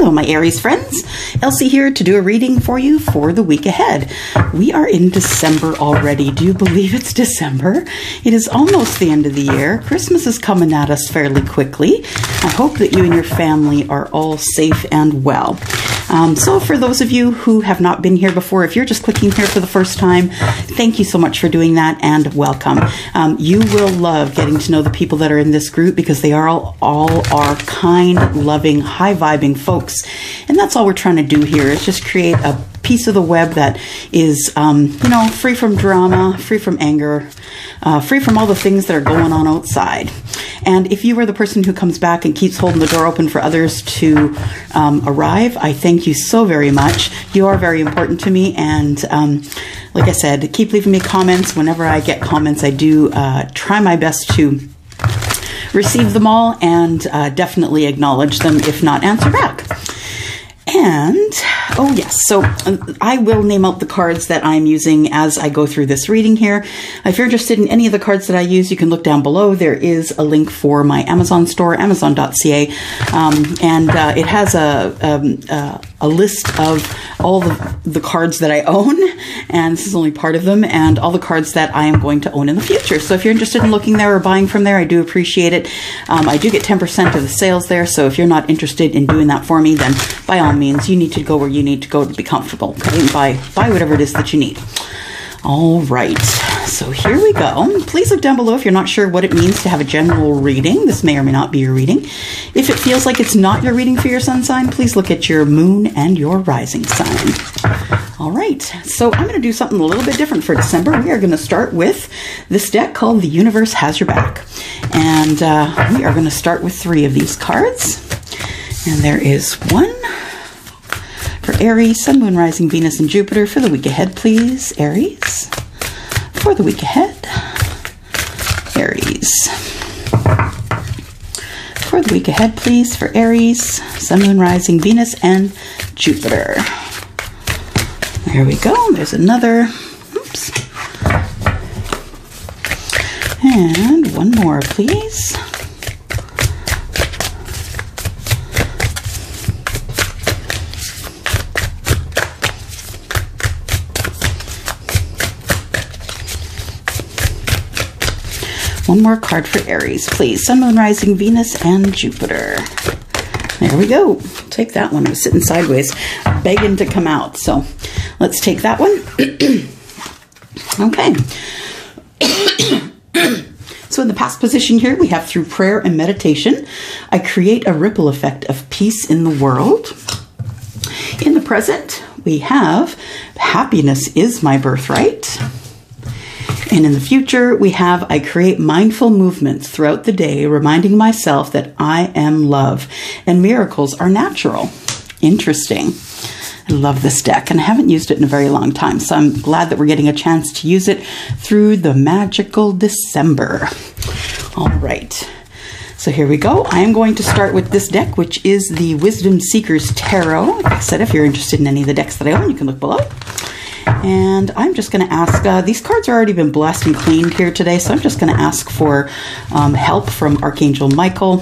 Hello, my Aries friends. Elsie here to do a reading for you for the week ahead. We are in December already. Do you believe it's December? It is almost the end of the year. Christmas is coming at us fairly quickly. I hope that you and your family are all safe and well. So for those of you who have not been here before, if you're just clicking here for the first time, thank you so much for doing that and welcome. You will love getting to know the people that are in this group because they are all are kind, loving, high-vibing folks. And that's all we're trying to do here is just create a piece of the web that is, you know, free from drama, free from anger, free from all the things that are going on outside. And if you are the person who comes back and keeps holding the door open for others to arrive, I thank you so very much. You are very important to me. And like I said, keep leaving me comments. Whenever I get comments, I do try my best to receive them all and definitely acknowledge them, if not answer back. And, oh yes, so I will name out the cards that I'm using as I go through this reading here. If you're interested in any of the cards that I use, you can look down below. There is a link for my Amazon store, amazon.ca, and it has a list of all the cards that I own, and this is only part of them, and all the cards that I am going to own in the future. So if you're interested in looking there or buying from there, I do appreciate it. I do get 10% of the sales there, so if you're not interested in doing that for me, then by all means, you need to go where you need to go to be comfortable, okay? And buy whatever it is that you need. All right, so here we go. Please look down below if you're not sure what it means to have a general reading. This may or may not be your reading. If it feels like it's not your reading for your sun sign, please look at your moon and your rising sign. All right, so I'm going to do something a little bit different for December. We are going to start with this deck called The Universe Has Your Back. And we are going to start with 3 of these cards. And there is one for Aries, Sun, Moon, Rising, Venus, and Jupiter for the week ahead, please. Aries. For the week ahead, Aries. For the week ahead, please, for Aries, Sun, Moon, Rising, Venus, and Jupiter. There we go. There's another. Oops. And one more, please. One more card for Aries, please. Sun, Moon, Rising, Venus, and Jupiter. There we go. Take that one. I was sitting sideways, begging to come out. So let's take that one. Okay. So in the past position here, we have through prayer and meditation, I create a ripple effect of peace in the world. In the present, we have happiness is my birthright. And in the future, we have, I create mindful movements throughout the day, reminding myself that I am love and miracles are natural. Interesting. I love this deck and I haven't used it in a very long time. So I'm glad that we're getting a chance to use it through the magical December. All right. So here we go. I am going to start with this deck, which is the Wisdom Seekers Tarot. Like I said, if you're interested in any of the decks that I own, you can look below. And I'm just going to ask, these cards have already been blessed and cleaned here today, so I'm just going to ask for help from Archangel Michael,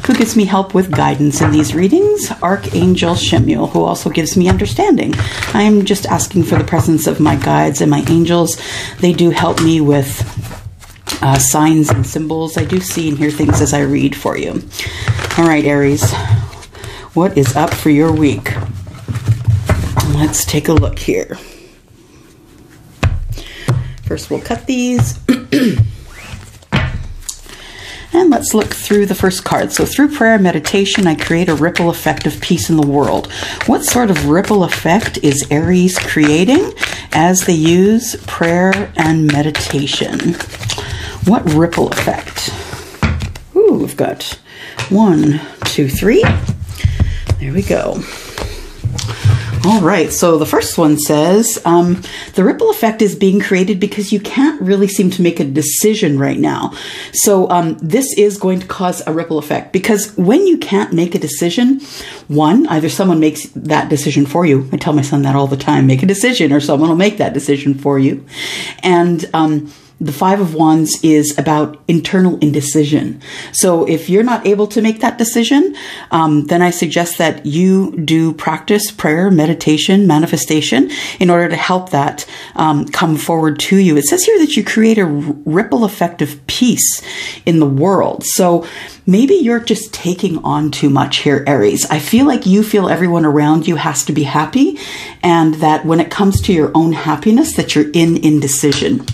who gives me help with guidance in these readings, Archangel Chamuel, who also gives me understanding. I'm just asking for the presence of my guides and my angels. They do help me with signs and symbols. I do see and hear things as I read for you. All right, Aries, what is up for your week? Let's take a look here. First, we'll cut these. And let's look through the first card. So through prayer and meditation, I create a ripple effect of peace in the world. What sort of ripple effect is Aries creating as they use prayer and meditation? What ripple effect? Ooh, we've got 1, 2, 3. There we go. All right, so the first one says, the ripple effect is being created because you can't really seem to make a decision right now. So this is going to cause a ripple effect because when you can't make a decision, one, either someone makes that decision for you. I tell my son that all the time, make a decision or someone will make that decision for you. And the Five of Wands is about internal indecision. So if you're not able to make that decision, then I suggest that you do practice prayer, meditation, manifestation in order to help that come forward to you. It says here that you create a ripple effect of peace in the world. So maybe you're just taking on too much here, Aries. I feel like you feel everyone around you has to be happy, and that when it comes to your own happiness, that you're in indecision.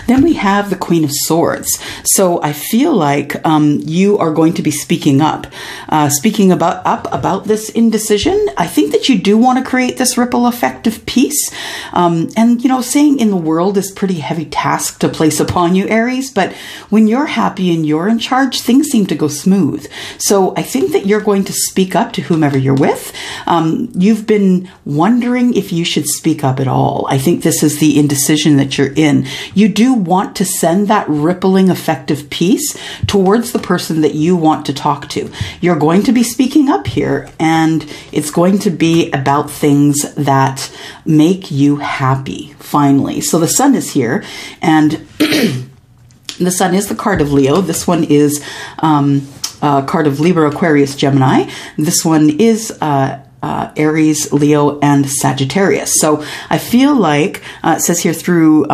Then we have the Queen of Swords. So I feel like you are going to be speaking up about this indecision. I think that you do want to create this ripple effect of peace. And, you know, saying in the world is pretty heavy task to place upon you, Aries. But when you're happy and you're in charge, things seem to go smooth. So I think that you're going to speak up to whomever you're with. You've been wondering if you should speak up at all. I think this is the indecision that you're in. You do want to send that rippling effect of peace towards the person that you want to talk to. You're going to be speaking up here, and it's going to be about things that make you happy, finally. So the Sun is here, and the Sun is the card of Leo. This one is card of Libra, Aquarius, Gemini. This one is Aries, Leo, and Sagittarius. So I feel like it says here through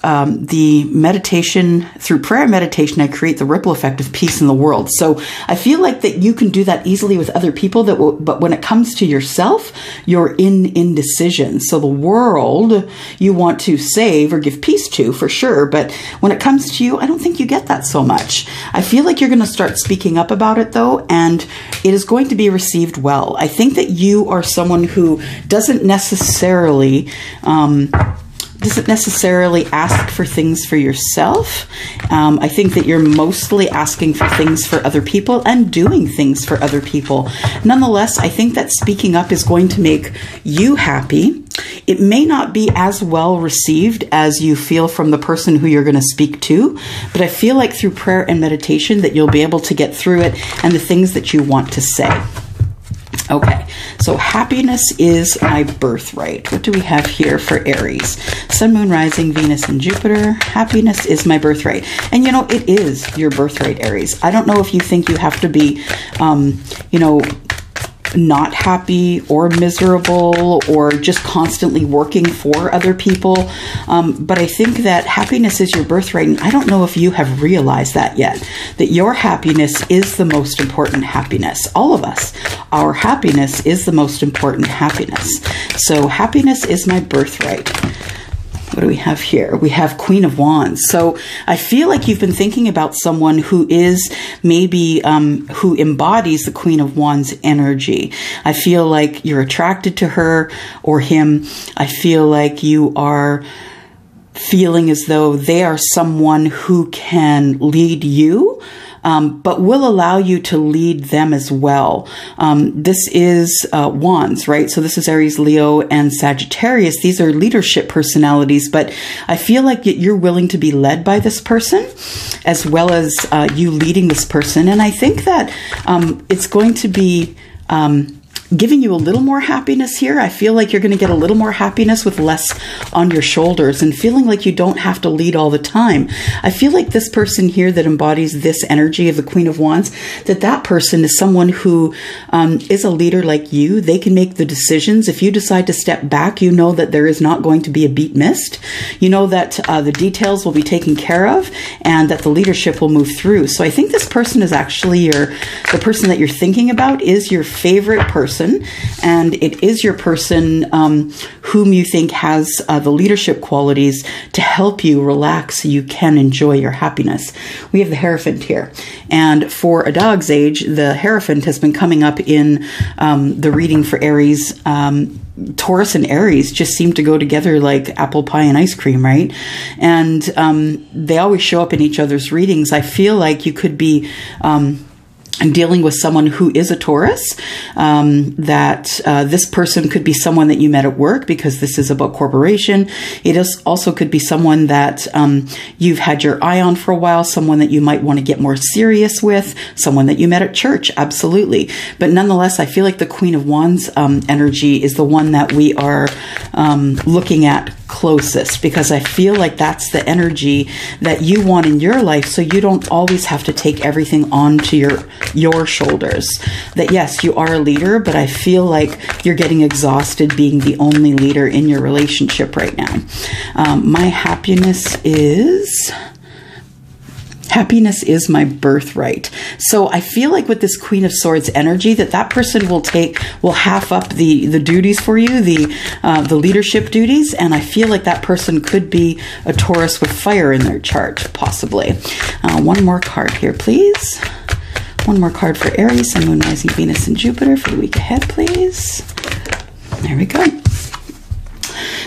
the meditation, through prayer and meditation, I create the ripple effect of peace in the world. So I feel like that you can do that easily with other people, but when it comes to yourself, you're in indecision. So the world you want to save or give peace to, for sure. But when it comes to you, I don't think you get that so much. I feel like you're going to start speaking up about it, though, and it is going to be received well. I think that you are someone who doesn't necessarily ask for things for yourself. I think that you're mostly asking for things for other people and doing things for other people. Nonetheless, I think that speaking up is going to make you happy. It may not be as well received as you feel from the person who you're going to speak to, but I feel like through prayer and meditation that you'll be able to get through it and the things that you want to say. Okay, so happiness is my birthright. What do we have here for Aries? Sun, Moon, Rising, Venus, and Jupiter. Happiness is my birthright. And, you know, it is your birthright, Aries. I don't know if you think you have to be, you know, not happy or miserable or just constantly working for other people. But I think that happiness is your birthright. And I don't know if you have realized that yet, that your happiness is the most important happiness. All of us, our happiness is the most important happiness. So happiness is my birthright. What do we have here? We have Queen of Wands. So I feel like you've been thinking about someone who is maybe, who embodies the Queen of Wands energy. I feel like you're attracted to her or him. I feel like you are feeling as though they are someone who can lead you, but will allow you to lead them as well. This is Wands, right? So this is Aries, Leo, and Sagittarius. These are leadership personalities, but I feel like you're willing to be led by this person as well as you leading this person. And I think that it's going to be giving you a little more happiness here. I feel like you're going to get a little more happiness with less on your shoulders and feeling like you don't have to lead all the time. I feel like this person here that embodies this energy of the Queen of Wands, that person is someone who is a leader like you. They can make the decisions. If you decide to step back, you know that there is not going to be a beat missed. You know that the details will be taken care of and that the leadership will move through. So I think this person is actually the person that you're thinking about is your favorite person. And it is your person whom you think has the leadership qualities to help you relax so you can enjoy your happiness. We have the Hierophant here. And for a dog's age, the Hierophant has been coming up in the reading for Aries. Taurus and Aries just seem to go together like apple pie and ice cream, right? And they always show up in each other's readings. I feel like you could be dealing with someone who is a Taurus, this person could be someone that you met at work because this is about corporation. It also could be someone that you've had your eye on for a while, someone that you might want to get more serious with, someone that you met at church, absolutely. But nonetheless, I feel like the Queen of Wands energy is the one that we are looking at closest, because I feel like that's the energy that you want in your life, so you don't always have to take everything onto your shoulders. That yes, you are a leader, but I feel like you're getting exhausted being the only leader in your relationship right now. My happiness is my birthright. So I feel like with this Queen of Swords energy, that person will half up the duties for you, the leadership duties, and I feel like that person could be a Taurus with fire in their chart, possibly. One more card here, please. One more card for Aries, Sun, Moon, Rising, Venus, and Jupiter for the week ahead, please. There we go.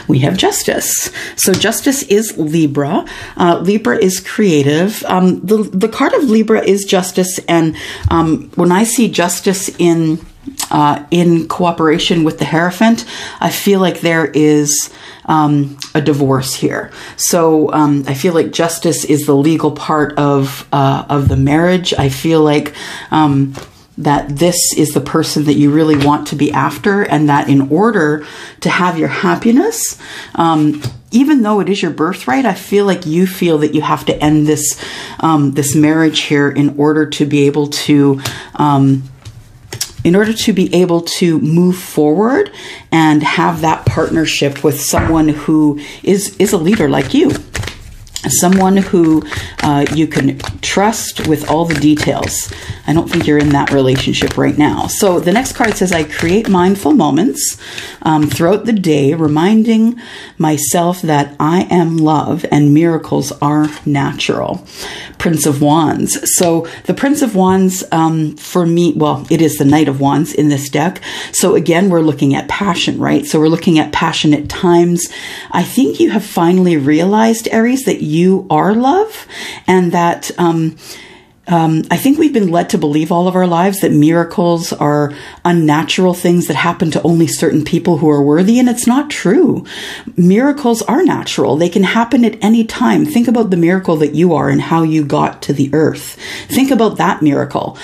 We have Justice. So Justice is Libra. Libra is creative. The card of Libra is Justice, and when I see Justice in cooperation with the Hierophant, I feel like there is a divorce here. So I feel like Justice is the legal part of the marriage. I feel like that this is the person that you really want to be after, and that in order to have your happiness, even though it is your birthright, I feel like you feel that you have to end this this marriage here in order to be able to move forward and have that partnership with someone who is a leader like you. Someone who you can trust with all the details. I don't think you're in that relationship right now. So the next card says, I create mindful moments throughout the day, reminding myself that I am love and miracles are natural. Prince of Wands. So the Prince of Wands, for me, well, it is the Knight of Wands in this deck. So again, we're looking at passion, right? So we're looking at passionate times. I think you have finally realized, Aries, that you are love, and that I think we've been led to believe all of our lives that miracles are unnatural things that happen to only certain people who are worthy, and it's not true. Miracles are natural. They can happen at any time. Think about the miracle that you are and how you got to the earth. Think about that miracle,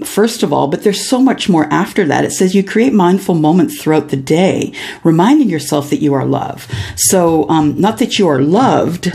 first of all, but there's so much more after that. It says you create mindful moments throughout the day, reminding yourself that you are love. So not that you are loved,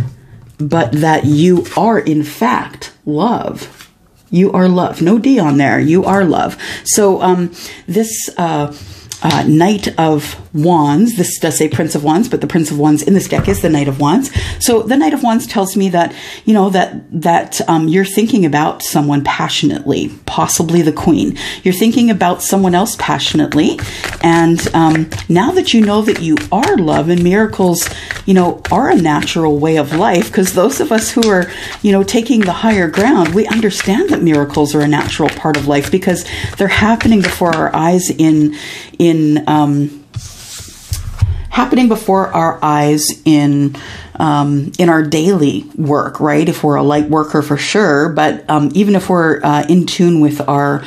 but that you are, in fact, love. You are love. No D on there. You are love. So this Knight of Wands, this does say Prince of Wands, but the Prince of Wands in this deck is the Knight of Wands. So the Knight of Wands tells me that, you know, that you're thinking about someone passionately, possibly the Queen. You're thinking about someone else passionately. And now that you know that you are love and miracles, you know, are a natural way of life, because those of us who are, you know, taking the higher ground, we understand that miracles are a natural part of life because they're happening before our eyes happening before our eyes in our daily work, right? If we're a light worker for sure, but even if we're in tune with our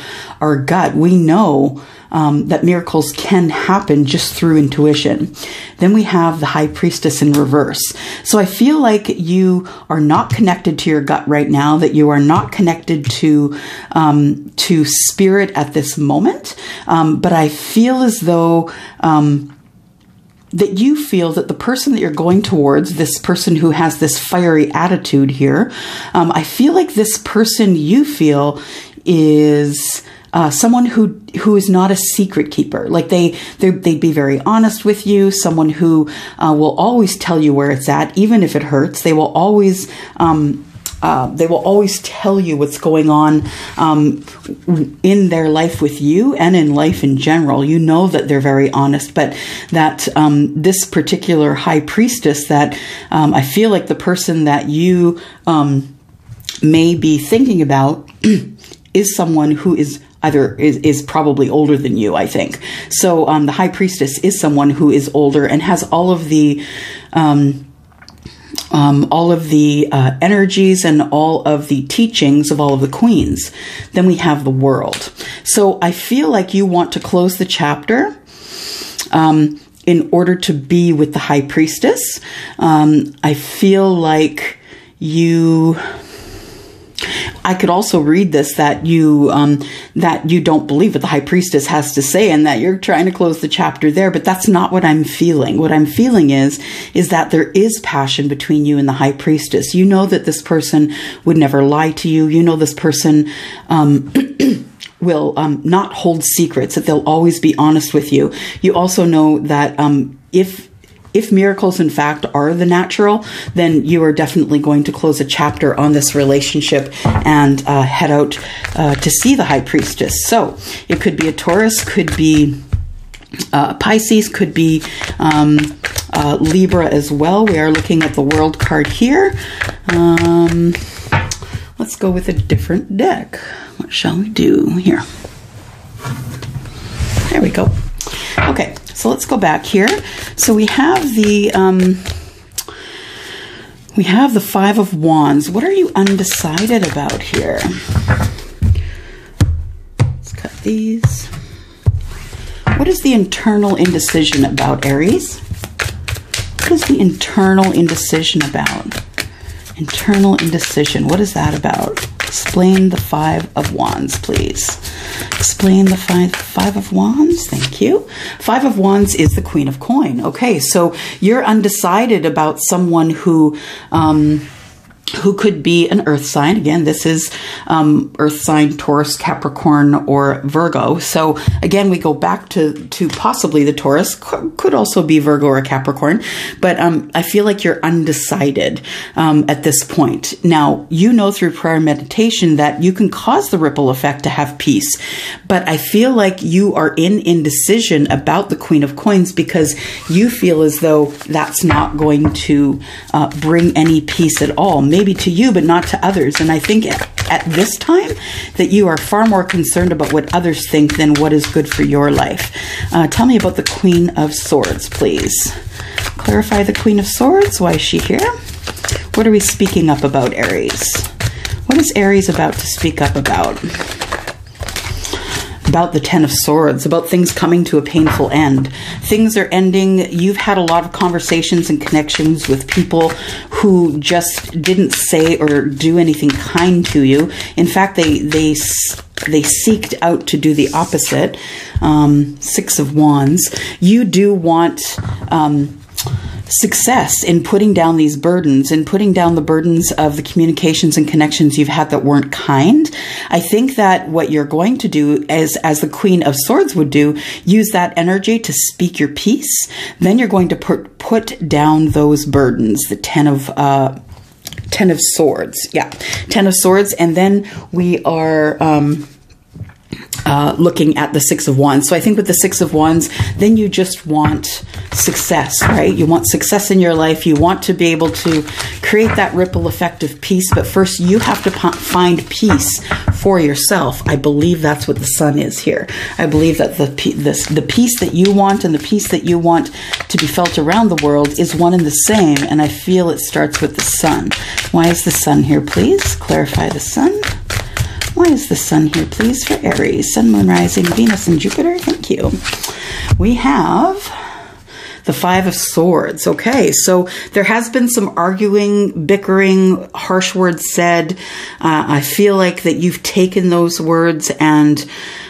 gut, we know that miracles can happen just through intuition. Then we have the High Priestess in reverse. So I feel like you are not connected to your gut right now, that you are not connected to spirit at this moment. But I feel as though that you feel that the person that you're going towards, this person who has this fiery attitude here, I feel like this person you feel is someone who is not a secret keeper. Like they'd be very honest with you. Someone who will always tell you where it's at, even if it hurts. They will always tell you what's going on in their life with you and in life in general. You know that they're very honest, but that this particular High Priestess, that I feel like the person that you may be thinking about is someone who is is probably older than you, I think. So the High Priestess is someone who is older and has all of the energies and all of the teachings of all of the queens. Then we have the World. So I feel like you want to close the chapter in order to be with the High Priestess. I feel like you... I could also read this that you don't believe what the High Priestess has to say and that you're trying to close the chapter there, but that's not what I'm feeling. What I'm feeling is that there is passion between you and the High Priestess. You know that this person would never lie to you. You know this person will not hold secrets, that they'll always be honest with you. You also know that if miracles, in fact, are the natural, then you are definitely going to close a chapter on this relationship and head out to see the High Priestess. So it could be a Taurus, could be Pisces, could be Libra as well. We are looking at the World card here. Let's go with a different deck. What shall we do here? There we go. Okay. So let's go back here. So we have the Five of Wands. What are you undecided about here? Let's cut these. What is the internal indecision about, Aries? What is the internal indecision about? Internal indecision. What is that about? Explain the Five of Wands, please. Explain the five of Wands. Thank you. Five of Wands is the Queen of Coin. Okay, so you're undecided about someone who could be an earth sign. Again, this is earth sign, Taurus, Capricorn, or Virgo. So again, we go back to possibly the Taurus, could also be Virgo or Capricorn, but I feel like you're undecided at this point. Now, you know through prayer and meditation that you can cause the ripple effect to have peace, but I feel like you are in indecision about the Queen of Coins because you feel as though that's not going to bring any peace at all. Maybe to you, but not to others. And I think at this time that you are far more concerned about what others think than what is good for your life. Tell me about the Queen of Swords, please. Clarify the Queen of Swords. Why is she here? What are we speaking up about, Aries? What is Aries about to speak up about? About the Ten of Swords, about things coming to a painful end. Things are ending. You've had a lot of conversations and connections with people who just didn't say or do anything kind to you. In fact, they seeked out to do the opposite. Six of Wands. You do want success in putting down these burdens and putting down the burdens of the communications and connections you've had that weren't kind. I think that what you're going to do is, as the Queen of Swords would do, use that energy to speak your piece. Then you're going to put down those burdens, the Ten of Swords. Yeah, Ten of Swords. And then we are looking at the Six of Wands. So I think with the Six of Wands, then you just want success, right? You want success in your life. You want to be able to create that ripple effect of peace. But first, you have to find peace for yourself. I believe that's what the Sun is here. I believe that the peace that you want and the peace that you want to be felt around the world is one and the same. And I feel it starts with the Sun. Why is the Sun here, please? Clarify the Sun. Why is the Sun here, please, for Aries? Sun, Moon, Rising, Venus, and Jupiter. Thank you. We have the Five of Swords. Okay, so there has been some arguing, bickering, harsh words said. I feel like that you've taken those words and,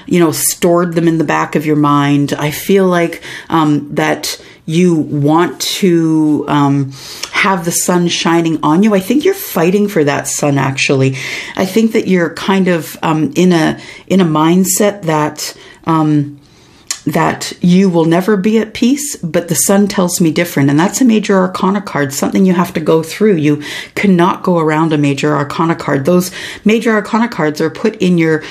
you know, stored them in the back of your mind. I feel like that you want to have the sun shining on you. I think you're fighting for that sun, actually. I think that you're kind of in a mindset that that you will never be at peace, but the sun tells me different. And that's a major arcana card, something you have to go through. You cannot go around a major arcana card. Those major arcana cards are put in your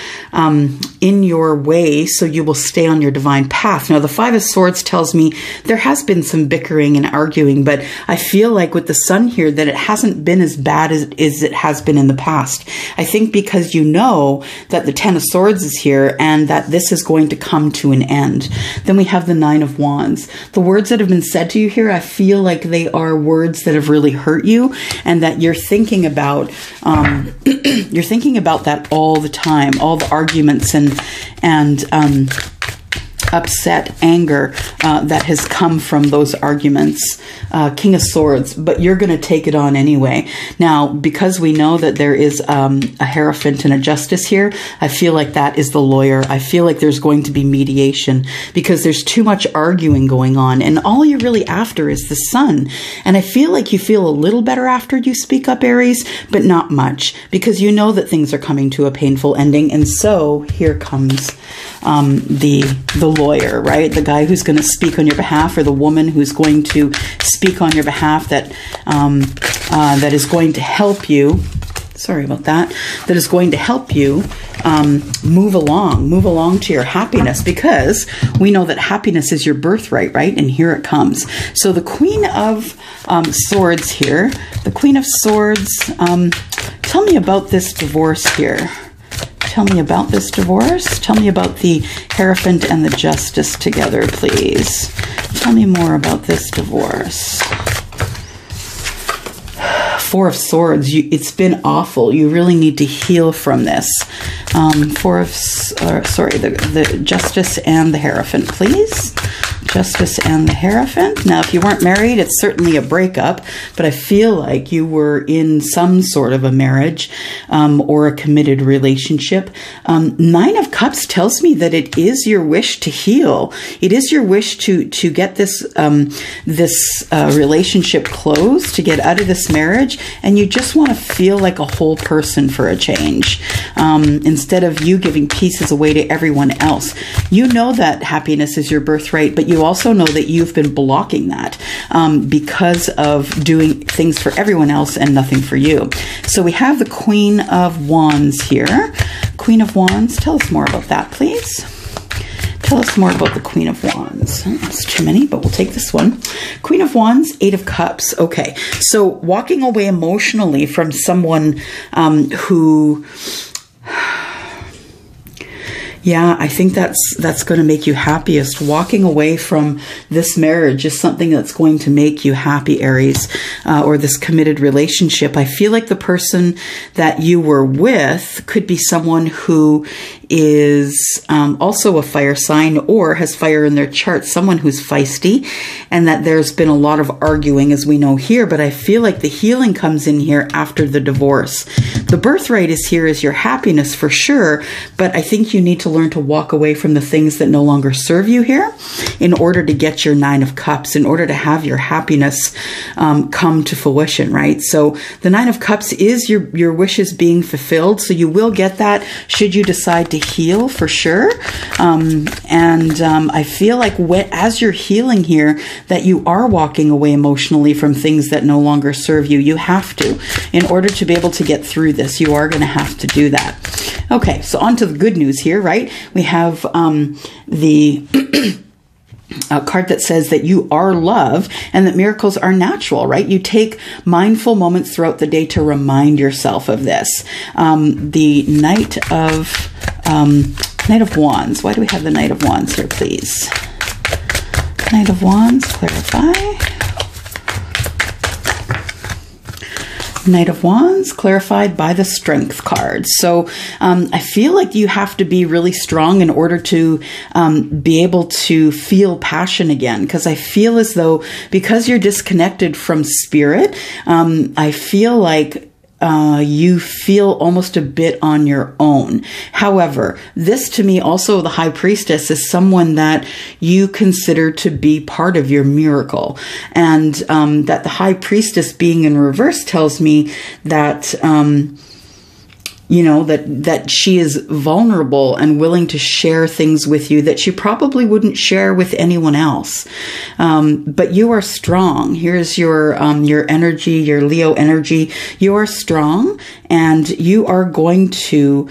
way so you will stay on your divine path. Now, the Five of Swords tells me there has been some bickering and arguing, but I feel like with the sun here that it hasn't been as bad as it has been in the past. I think because you know that the Ten of Swords is here and that this is going to come to an end. Then we have the Nine of Wands. The words that have been said to you here, I feel like they are words that have really hurt you and that you're thinking about, you're thinking about that all the time, all the arguments and upset, anger that has come from those arguments. King of Swords, but you're going to take it on anyway. Now, because we know that there is a Hierophant and a Justice here, I feel like that is the lawyer. I feel like there's going to be mediation because there's too much arguing going on, and all you're really after is the Sun. And I feel like you feel a little better after you speak up, Aries, but not much, because you know that things are coming to a painful ending. And so here comes the lawyer, right? The guy who's going to speak on your behalf, or the woman who's going to speak on your behalf, that that is going to help you. Sorry about that. That is going to help you move along to your happiness, because we know that happiness is your birthright, right? And here it comes. So the Queen of Swords here, the Queen of Swords, tell me about this divorce here. Tell me about this divorce. Tell me about the Hierophant and the Justice together, please. Tell me more about this divorce. Four of Swords, it's been awful. You really need to heal from this. The Justice and the Hierophant, please. Justice and the Hierophant. Now, if you weren't married, it's certainly a breakup, but I feel like you were in some sort of a marriage or a committed relationship. Nine of Cups tells me that it is your wish to heal. It is your wish to get this relationship closed, to get out of this marriage, and you just want to feel like a whole person for a change, instead of you giving pieces away to everyone else. You know that happiness is your birthright, but you also know that you've been blocking that because of doing things for everyone else and nothing for you. So we have the Queen of Wands here. Queen of Wands, tell us more about that, please. Tell us more about the Queen of Wands. That's too many, but we'll take this one. Queen of Wands, Eight of Cups. Okay, so walking away emotionally from someone who... Yeah, I think that's going to make you happiest. Walking away from this marriage is something that's going to make you happy, Aries, or this committed relationship. I feel like the person that you were with could be someone who is also a fire sign or has fire in their chart, someone who's feisty, and that there's been a lot of arguing, as we know here, but I feel like the healing comes in here after the divorce. The birthright is here as your happiness for sure, but I think you need to learn to walk away from the things that no longer serve you here in order to get your Nine of Cups, in order to have your happiness come to fruition, right? So the Nine of Cups is your wishes being fulfilled, so you will get that should you decide to heal, for sure. I feel like as you're healing here, that you are walking away emotionally from things that no longer serve you. You have to. In order to be able to get through this, you are going to have to do that. Okay, so on to the good news here, right? We have the... a card that says that you are love and that miracles are natural, right? You take mindful moments throughout the day to remind yourself of this. The Knight of Wands. Why do we have the Knight of Wands here, please? Knight of Wands, clarify. Knight of Wands, clarified by the Strength card. So I feel like you have to be really strong in order to be able to feel passion again, because I feel as though, because you're disconnected from spirit, I feel like you feel almost a bit on your own. However, this to me also, the High Priestess, is someone that you consider to be part of your miracle. And that the High Priestess being in reverse tells me that... you know, that she is vulnerable and willing to share things with you that she probably wouldn't share with anyone else. But you are strong. Here's your energy, your Leo energy. You are strong, and you are going to...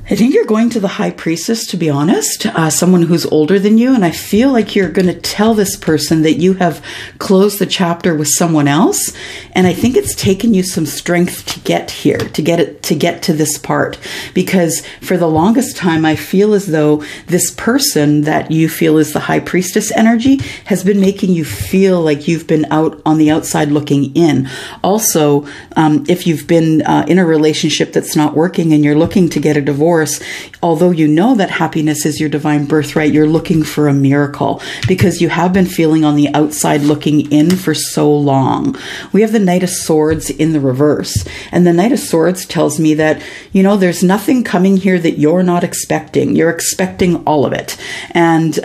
I think you're going to the High Priestess, to be honest, someone who's older than you. And I feel like you're going to tell this person that you have closed the chapter with someone else. And I think it's taken you some strength to get here, to get to this part, because for the longest time, I feel as though this person that you feel is the High Priestess energy has been making you feel like you've been out on the outside looking in. Also, if you've been in a relationship that's not working and you're looking to get a divorce, Taurus, although you know that happiness is your divine birthright, you're looking for a miracle because you have been feeling on the outside looking in for so long. We have the Knight of Swords in the reverse. And the Knight of Swords tells me that, you know, there's nothing coming here that you're not expecting. You're expecting all of it. And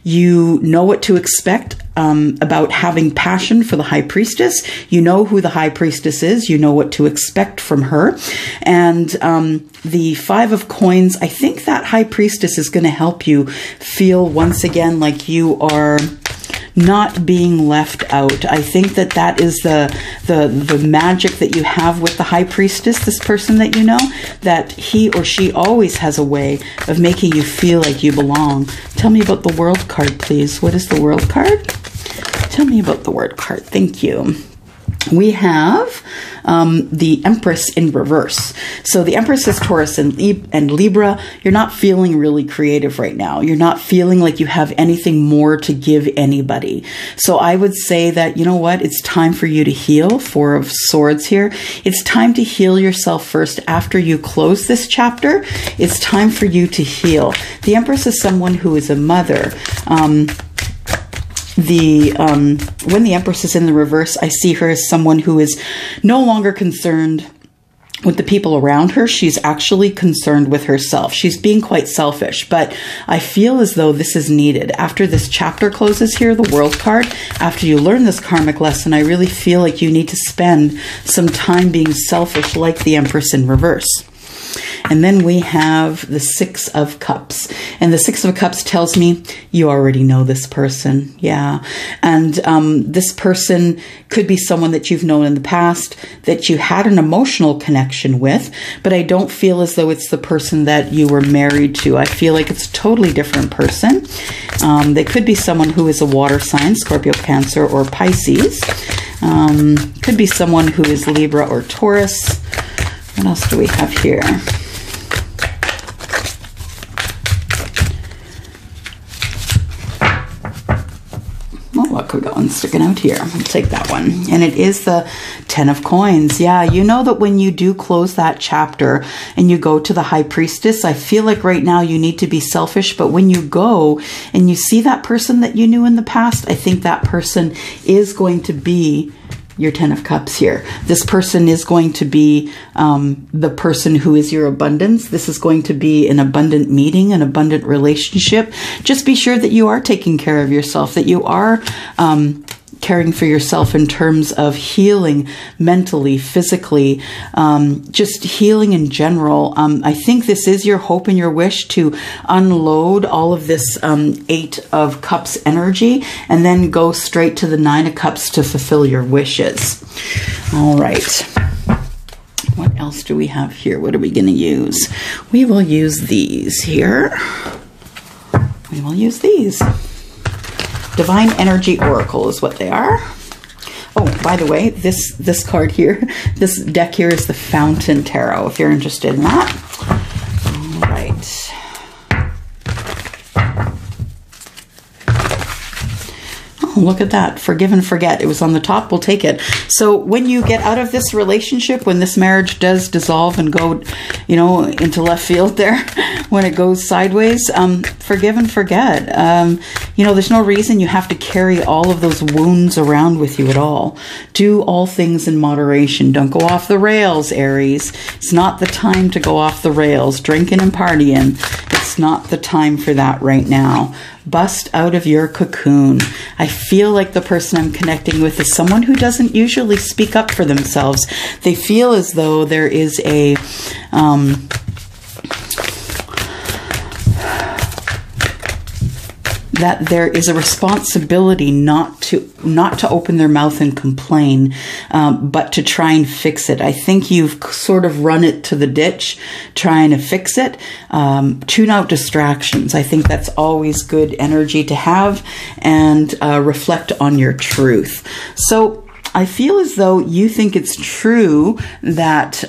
you know what to expect about having passion for the High Priestess. You know who the High Priestess is. You know what to expect from her. And the Five of Coins, I think that High Priestess is going to help you feel once again like you are not being left out. I think that that is the magic that you have with the High Priestess, this person that you know, that he or she always has a way of making you feel like you belong. Tell me about the World card, please. What is the World card? Tell me about the World card. Thank you. We have the Empress in reverse. So the Empress is Taurus and Libra. You're not feeling really creative right now. You're not feeling like you have anything more to give anybody. So I would say that, you know what? It's time for you to heal. Four of Swords here. It's time to heal yourself first after you close this chapter. It's time for you to heal. The Empress is someone who is a mother. When the Empress is in the reverse, I see her as someone who is no longer concerned with the people around her. She's actually concerned with herself. She's being quite selfish, but I feel as though this is needed. After this chapter closes here, the World card, after you learn this karmic lesson, I really feel like you need to spend some time being selfish like the Empress in reverse. And then we have the Six of Cups. And the Six of Cups tells me you already know this person. Yeah. And this person could be someone that you've known in the past, that you had an emotional connection with, but I don't feel as though it's the person that you were married to. I feel like it's a totally different person. They could be someone who is a water sign, Scorpio, Cancer, or Pisces. Could be someone who is Libra or Taurus. What else do we have here? Oh, look, we got one sticking out here. I'll take that one. And it is the Ten of Coins. Yeah, you know that when you do close that chapter and you go to the High Priestess, I feel like right now you need to be selfish, but when you go and you see that person that you knew in the past, I think that person is going to be your Ten of Cups here. This person is going to be the person who is your abundance. This is going to be an abundant meeting, an abundant relationship. Just be sure that you are taking care of yourself, that you are caring for yourself in terms of healing mentally, physically, just healing in general. I think this is your hope and your wish to unload all of this Eight of Cups energy and then go straight to the Nine of Cups to fulfill your wishes. All right. What else do we have here? What are we going to use? We will use these here. We will use these. Divine Energy Oracle is what they are. Oh, by the way, this card here, this deck here is the Fountain Tarot, if you're interested in that. All right. Oh, look at that. Forgive and forget. It was on the top. We'll take it. So when you get out of this relationship, when this marriage does dissolve and go, you know, into left field there, when it goes sideways, forgive and forget. You know, there's no reason you have to carry all of those wounds around with you at all. Do all things in moderation. Don't go off the rails, Aries. It's not the time to go off the rails. Drinking and partying. It's not the time for that right now. Bust out of your cocoon. I feel like the person I'm connecting with is someone who doesn't usually speak up for themselves. They feel as though there is a that there is a responsibility not to open their mouth and complain, but to try and fix it. I think you've sort of run it to the ditch, trying to fix it. Tune out distractions. I think that's always good energy to have, and reflect on your truth. So I feel as though you think it's true that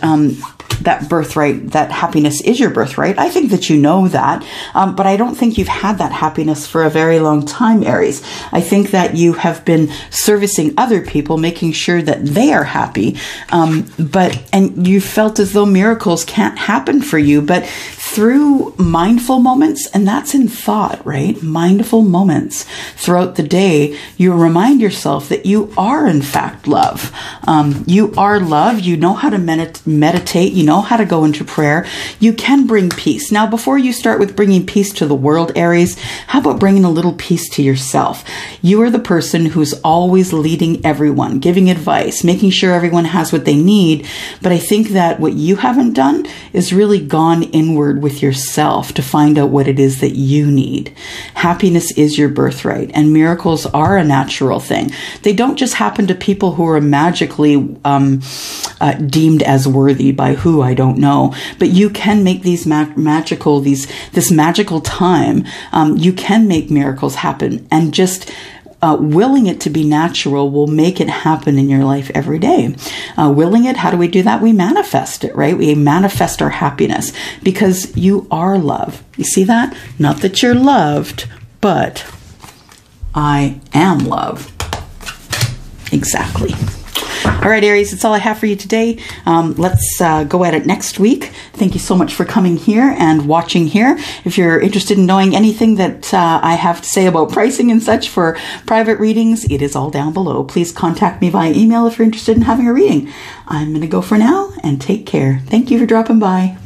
that birthright, that happiness is your birthright. I think that you know that, but I don't think you've had that happiness for a very long time, Aries. I think that you have been servicing other people, making sure that they are happy, and you felt as though miracles can't happen for you, but through mindful moments, and that's in thought, right? Mindful moments throughout the day, you remind yourself that you are in fact love. You are love. You know how to meditate. You know how to go into prayer. You can bring peace. Now, before you start with bringing peace to the world, Aries, how about bringing a little peace to yourself? You are the person who's always leading everyone, giving advice, making sure everyone has what they need. But I think that what you haven't done is really gone inward with yourself to find out what it is that you need. Happiness is your birthright, and miracles are a natural thing. They don't just happen to people who are magically deemed as worthy by who, I don't know. But you can make these this magical time. You can make miracles happen, and just willing it to be natural will make it happen in your life every day. Willing it, how do we do that? We manifest it, right? We manifest our happiness because you are love. You see that? Not that you're loved, but I am love. Exactly. All right, Aries, that's all I have for you today. Let's go at it next week. Thank you so much for coming here and watching here. If you're interested in knowing anything that I have to say about pricing and such for private readings, it is all down below. Please contact me via email if you're interested in having a reading. I'm going to go for now, and take care. Thank you for dropping by.